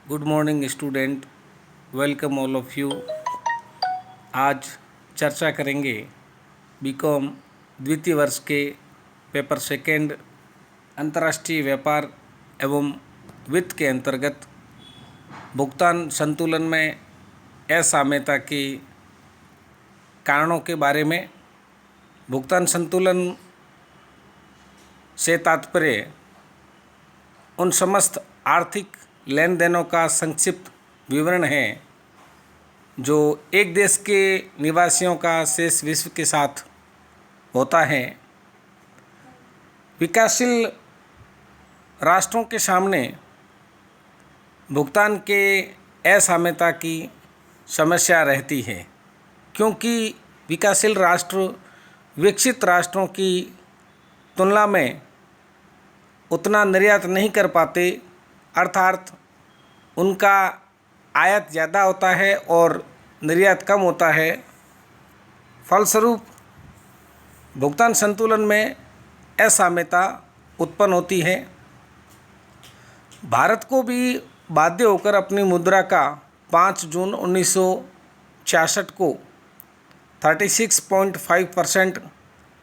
Good morning student, welcome all of you. आज चर्चा करेंगे बीकॉम द्वितीय वर्ष के पेपर सेकेंड अंतर्राष्ट्रीय व्यापार एवं वित्त के अंतर्गत भुगतान संतुलन में असाम्यता के कारणों के बारे में। भुगतान संतुलन से तात्पर्य उन समस्त आर्थिक लेन देनों का संक्षिप्त विवरण है जो एक देश के निवासियों का शेष विश्व के साथ होता है। विकासशील राष्ट्रों के सामने भुगतान के असाम्यता की समस्या रहती है, क्योंकि विकासशील राष्ट्र विकसित राष्ट्रों की तुलना में उतना निर्यात नहीं कर पाते, अर्थात उनका आयात ज़्यादा होता है और निर्यात कम होता है। फलस्वरूप भुगतान संतुलन में असाम्यता उत्पन्न होती है। भारत को भी बाध्य होकर अपनी मुद्रा का 5 जून 1966 को 36.5%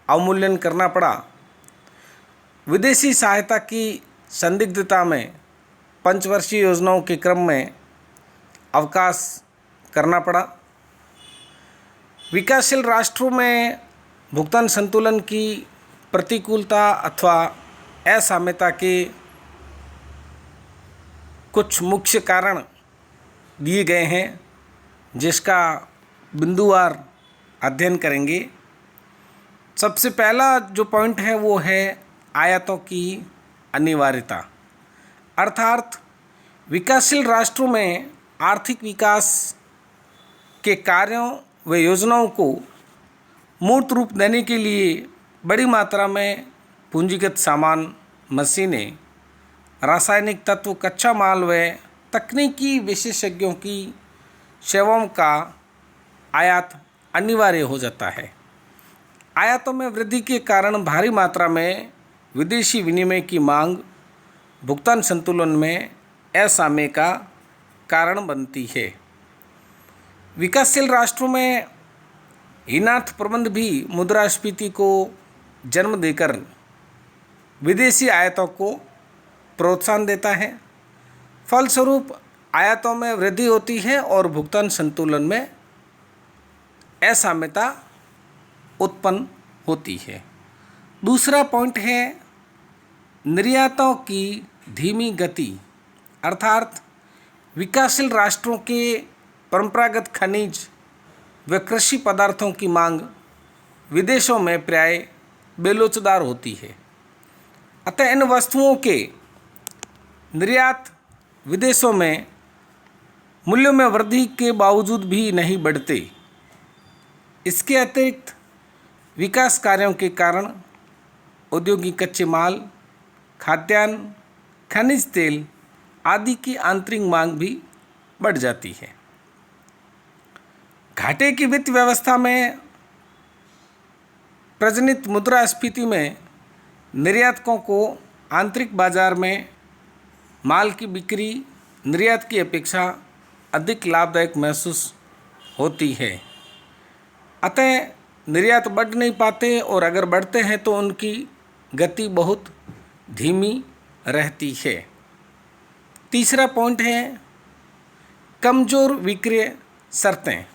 अवमूल्यन करना पड़ा। विदेशी सहायता की संदिग्धता में पंचवर्षीय योजनाओं के क्रम में अवकाश करना पड़ा। विकासशील राष्ट्रों में भुगतान संतुलन की प्रतिकूलता अथवा असाम्यता के कुछ मुख्य कारण दिए गए हैं, जिसका बिंदुवार अध्ययन करेंगे। सबसे पहला जो पॉइंट है वो है आयातों की अनिवार्यता, अर्थात विकासशील राष्ट्रों में आर्थिक विकास के कार्यों व योजनाओं को मूर्त रूप देने के लिए बड़ी मात्रा में पूंजीगत सामान, मशीनें, रासायनिक तत्व, कच्चा माल व तकनीकी विशेषज्ञों की सेवाओं का आयात अनिवार्य हो जाता है। आयातों में वृद्धि के कारण भारी मात्रा में विदेशी विनिमय की मांग भुगतान संतुलन में असाम्य का कारण बनती है। विकासशील राष्ट्रों में हीनार्थ प्रबंध भी मुद्रास्फीति को जन्म देकर विदेशी आयातों को प्रोत्साहन देता है। फलस्वरूप आयातों में वृद्धि होती है और भुगतान संतुलन में असाम्यता उत्पन्न होती है। दूसरा पॉइंट है निर्यातों की धीमी गति, अर्थात विकासशील राष्ट्रों के परंपरागत खनिज व कृषि पदार्थों की मांग विदेशों में प्राय बेलोचदार होती है। अतः इन वस्तुओं के निर्यात विदेशों में मूल्यों में वृद्धि के बावजूद भी नहीं बढ़ते। इसके अतिरिक्त विकास कार्यों के कारण औद्योगिक कच्चे माल, खाद्यान्न, खनिज तेल आदि की आंतरिक मांग भी बढ़ जाती है। घाटे की वित्त व्यवस्था में प्रजनित मुद्रास्फीति में निर्यातकों को आंतरिक बाजार में माल की बिक्री निर्यात की अपेक्षा अधिक लाभदायक महसूस होती है। अतः निर्यात बढ़ नहीं पाते और अगर बढ़ते हैं तो उनकी गति बहुत धीमी रहती है। तीसरा पॉइंट है कमज़ोर विक्रय शर्तें।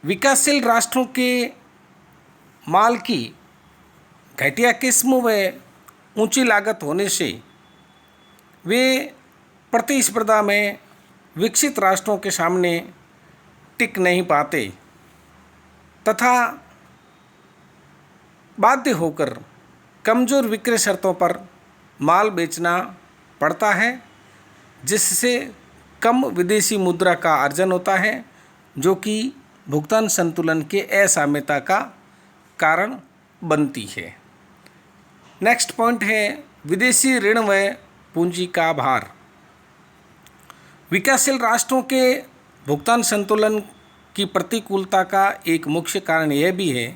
विकासशील राष्ट्रों के माल की घटिया किस्म व ऊंची लागत होने से वे प्रतिस्पर्धा में विकसित राष्ट्रों के सामने टिक नहीं पाते तथा बाध्य होकर कमज़ोर विक्रय शर्तों पर माल बेचना पड़ता है, जिससे कम विदेशी मुद्रा का अर्जन होता है, जो कि भुगतान संतुलन के असाम्यता का कारण बनती है। नेक्स्ट पॉइंट है विदेशी ऋण व पूंजी का भार। विकासशील राष्ट्रों के भुगतान संतुलन की प्रतिकूलता का एक मुख्य कारण यह भी है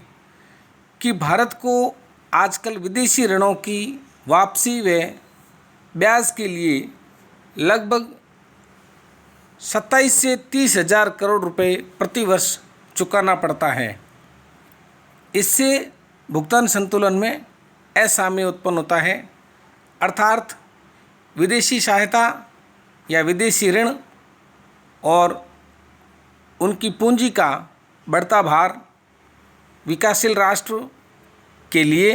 कि भारत को आजकल विदेशी ऋणों की वापसी व ब्याज के लिए लगभग 27 से 30 हजार करोड़ रुपए प्रति वर्ष चुकाना पड़ता है। इससे भुगतान संतुलन में असाम्य उत्पन्न होता है, अर्थात विदेशी सहायता या विदेशी ऋण और उनकी पूंजी का बढ़ता भार विकासशील राष्ट्र के लिए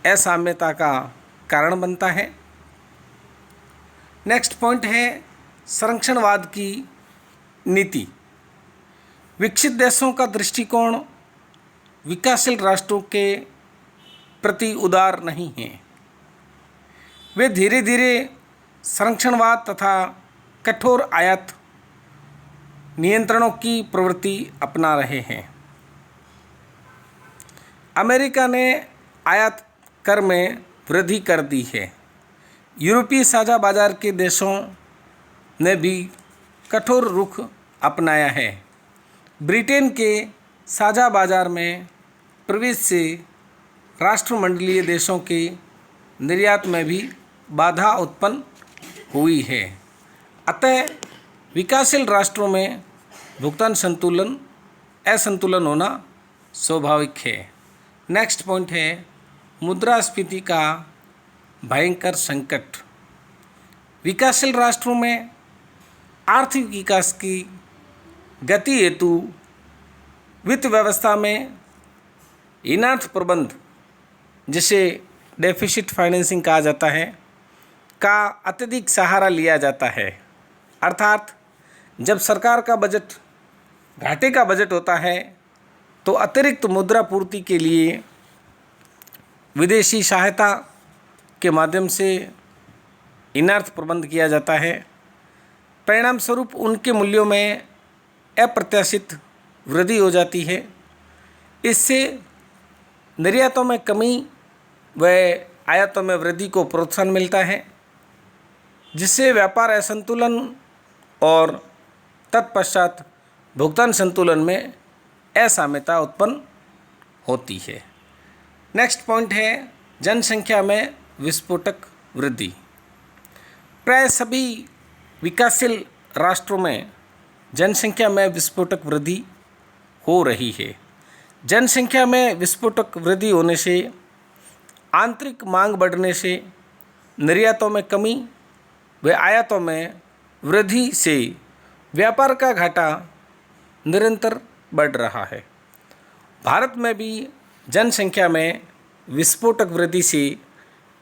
असाम्यता का कारण बनता है। नेक्स्ट पॉइंट है संरक्षणवाद की नीति। विकसित देशों का दृष्टिकोण विकासशील राष्ट्रों के प्रति उदार नहीं है। वे धीरे धीरे संरक्षणवाद तथा कठोर आयात नियंत्रणों की प्रवृत्ति अपना रहे हैं। अमेरिका ने आयात कर में वृद्धि कर दी है। यूरोपीय साझा बाजार के देशों ने भी कठोर रुख अपनाया है। ब्रिटेन के साझा बाजार में प्रवेश से राष्ट्रमंडलीय देशों के निर्यात में भी बाधा उत्पन्न हुई है। अतः विकासशील राष्ट्रों में भुगतान असंतुलन होना स्वाभाविक है। नेक्स्ट पॉइंट है मुद्रास्फीति का भयंकर संकट। विकासशील राष्ट्रों में आर्थिक विकास की गति हेतु वित्त व्यवस्था में इनार्थ प्रबंध, जिसे डेफिसिट फाइनेंसिंग कहा जाता है, का अत्यधिक सहारा लिया जाता है। अर्थात जब सरकार का बजट घाटे का बजट होता है तो अतिरिक्त मुद्रा पूर्ति के लिए विदेशी सहायता के माध्यम से इनार्थ प्रबंध किया जाता है। परिणाम स्वरूप उनके मूल्यों में अप्रत्याशित वृद्धि हो जाती है। इससे निर्यातों में कमी व आयातों में वृद्धि को प्रोत्साहन मिलता है, जिससे व्यापार असंतुलन और तत्पश्चात भुगतान संतुलन में असाम्यता उत्पन्न होती है। नेक्स्ट पॉइंट है जनसंख्या में विस्फोटक वृद्धि। प्राय सभी विकासशील राष्ट्रों में जनसंख्या में विस्फोटक वृद्धि हो रही है। जनसंख्या में विस्फोटक वृद्धि होने से, आंतरिक मांग बढ़ने से, निर्यातों में कमी व आयातों में वृद्धि से व्यापार का घाटा निरंतर बढ़ रहा है। भारत में भी जनसंख्या में विस्फोटक वृद्धि से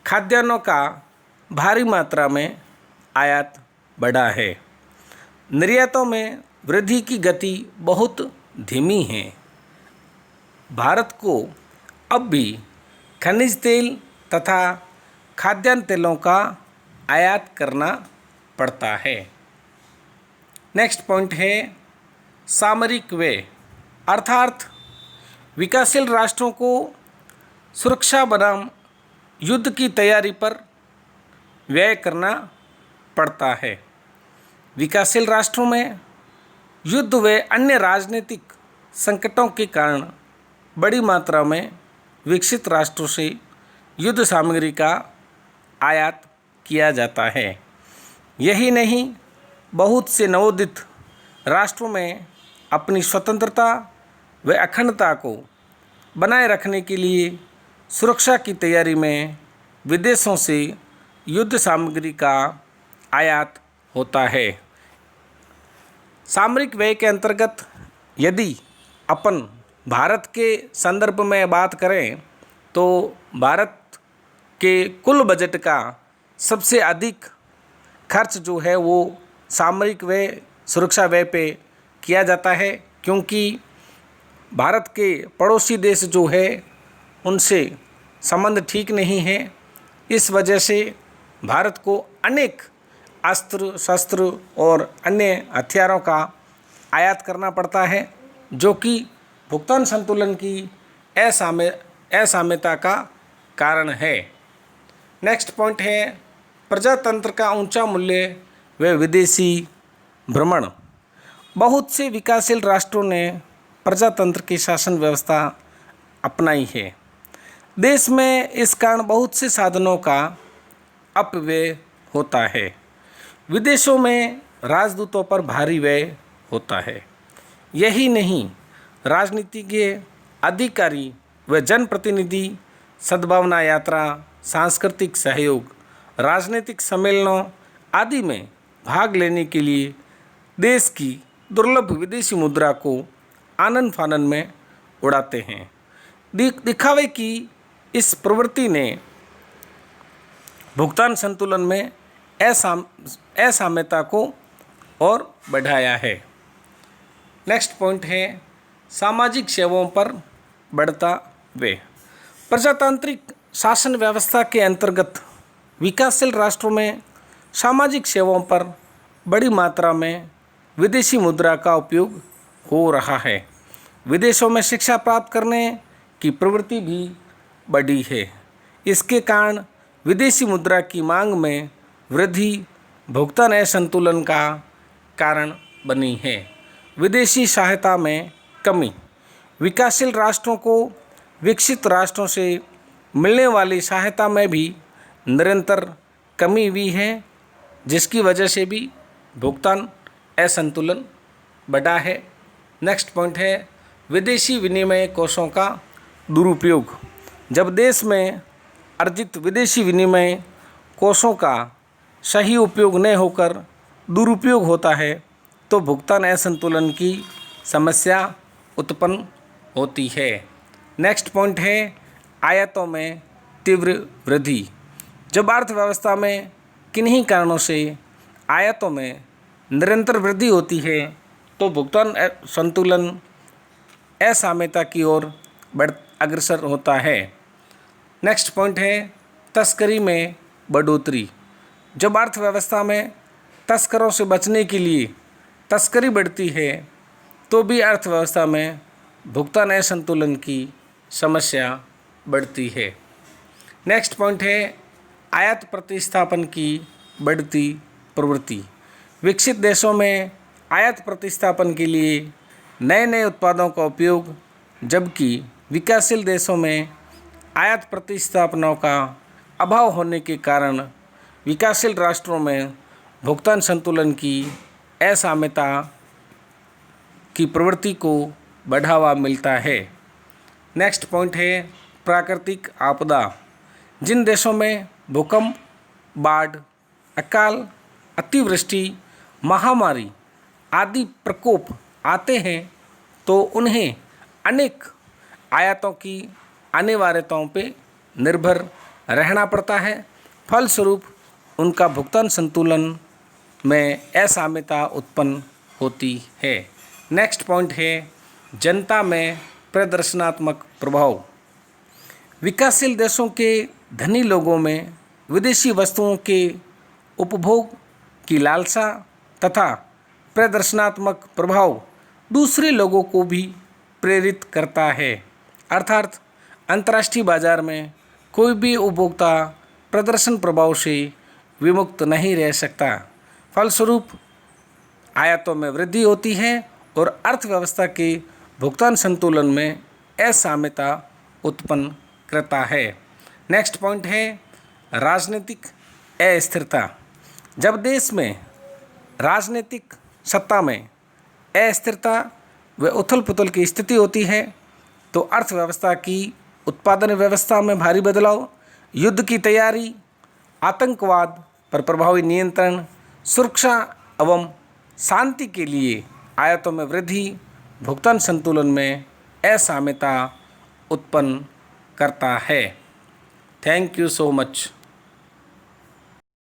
खाद्यान्नों का भारी मात्रा में आयात बढ़ा है। निर्यातों में वृद्धि की गति बहुत धीमी है। भारत को अब भी खनिज तेल तथा खाद्यान्न तेलों का आयात करना पड़ता है। नेक्स्ट पॉइंट है सामरिक व्यय, अर्थात विकासशील राष्ट्रों को सुरक्षा बनाम युद्ध की तैयारी पर व्यय करना पड़ता है। विकासशील राष्ट्रों में युद्ध व अन्य राजनीतिक संकटों के कारण बड़ी मात्रा में विकसित राष्ट्रों से युद्ध सामग्री का आयात किया जाता है। यही नहीं, बहुत से नवोदित राष्ट्रों में अपनी स्वतंत्रता व अखंडता को बनाए रखने के लिए सुरक्षा की तैयारी में विदेशों से युद्ध सामग्री का आयात होता है। सामरिक व्यय के अंतर्गत यदि अपन भारत के संदर्भ में बात करें तो भारत के कुल बजट का सबसे अधिक खर्च जो है वो सामरिक व्यय, सुरक्षा व्यय पे किया जाता है, क्योंकि भारत के पड़ोसी देश जो है उनसे संबंध ठीक नहीं है। इस वजह से भारत को अनेक अस्त्र शस्त्र और अन्य हथियारों का आयात करना पड़ता है, जो कि भुगतान संतुलन की असाम्यता का कारण है। नेक्स्ट पॉइंट है प्रजातंत्र का ऊंचा मूल्य व विदेशी भ्रमण। बहुत से विकासशील राष्ट्रों ने प्रजातंत्र की शासन व्यवस्था अपनाई है। देश में इस कारण बहुत से साधनों का अपव्यय होता है। विदेशों में राजदूतों पर भारी व्यय होता है। यही नहीं, राजनीतिज्ञ, अधिकारी व जनप्रतिनिधि सद्भावना यात्रा, सांस्कृतिक सहयोग, राजनीतिक सम्मेलनों आदि में भाग लेने के लिए देश की दुर्लभ विदेशी मुद्रा को आनन फानन में उड़ाते हैं। दिखावे की इस प्रवृत्ति ने भुगतान संतुलन में असाम्यता को और बढ़ाया है। नेक्स्ट पॉइंट है सामाजिक सेवाओं पर बढ़ता व्यय। प्रजातांत्रिक शासन व्यवस्था के अंतर्गत विकासशील राष्ट्रों में सामाजिक सेवाओं पर बड़ी मात्रा में विदेशी मुद्रा का उपयोग हो रहा है। विदेशों में शिक्षा प्राप्त करने की प्रवृत्ति भी बढ़ी है। इसके कारण विदेशी मुद्रा की मांग में वृद्धि भुगतान असंतुलन का कारण बनी है। विदेशी सहायता में कमी। विकासशील राष्ट्रों को विकसित राष्ट्रों से मिलने वाली सहायता में भी निरंतर कमी हुई है, जिसकी वजह से भी भुगतान असंतुलन बढ़ा है। नेक्स्ट पॉइंट है विदेशी विनिमय कोषों का दुरुपयोग। जब देश में अर्जित विदेशी विनिमय कोषों का सही उपयोग न होकर दुरुपयोग होता है तो भुगतान असंतुलन की समस्या उत्पन्न होती है। नेक्स्ट पॉइंट है आयातों में तीव्र वृद्धि। जब अर्थव्यवस्था में किन्हीं कारणों से आयातों में निरंतर वृद्धि होती है तो भुगतान संतुलन असाम्यता की ओर अग्रसर होता है। नेक्स्ट पॉइंट है तस्करी में बढ़ोतरी। जब अर्थव्यवस्था में तस्करों से बचने के लिए तस्करी बढ़ती है तो भी अर्थव्यवस्था में भुगतान असंतुलन की समस्या बढ़ती है। नेक्स्ट पॉइंट है आयात प्रतिस्थापन की बढ़ती प्रवृत्ति। विकसित देशों में आयात प्रतिस्थापन के लिए नए नए उत्पादों का उपयोग, जबकि विकासशील देशों में आयात प्रतिस्थापनों का अभाव होने के कारण विकासशील राष्ट्रों में भुगतान संतुलन की असाम्यता की प्रवृत्ति को बढ़ावा मिलता है। नेक्स्ट पॉइंट है प्राकृतिक आपदा। जिन देशों में भूकंप, बाढ़, अकाल, अतिवृष्टि, महामारी आदि प्रकोप आते हैं तो उन्हें अनेक आयातों की अनिवार्यताओं पे निर्भर रहना पड़ता है। फलस्वरूप उनका भुगतान संतुलन में असाम्यता उत्पन्न होती है। नेक्स्ट पॉइंट है जनता में प्रदर्शनात्मक प्रभाव। विकासशील देशों के धनी लोगों में विदेशी वस्तुओं के उपभोग की लालसा तथा प्रदर्शनात्मक प्रभाव दूसरे लोगों को भी प्रेरित करता है। अर्थात अंतर्राष्ट्रीय बाजार में कोई भी उपभोक्ता प्रदर्शन प्रभाव से विमुक्त नहीं रह सकता। फलस्वरूप आयातों में वृद्धि होती है और अर्थव्यवस्था के भुगतान संतुलन में असाम्यता उत्पन्न करता है। नेक्स्ट पॉइंट है राजनीतिक अस्थिरता। जब देश में राजनीतिक सत्ता में अस्थिरता व उथल पुथल की स्थिति होती है तो अर्थव्यवस्था की उत्पादन व्यवस्था में भारी बदलाव, युद्ध की तैयारी, आतंकवाद पर प्रभावी नियंत्रण, सुरक्षा एवं शांति के लिए आयातों में वृद्धि भुगतान संतुलन में असाम्यता उत्पन्न करता है। Thank you so much.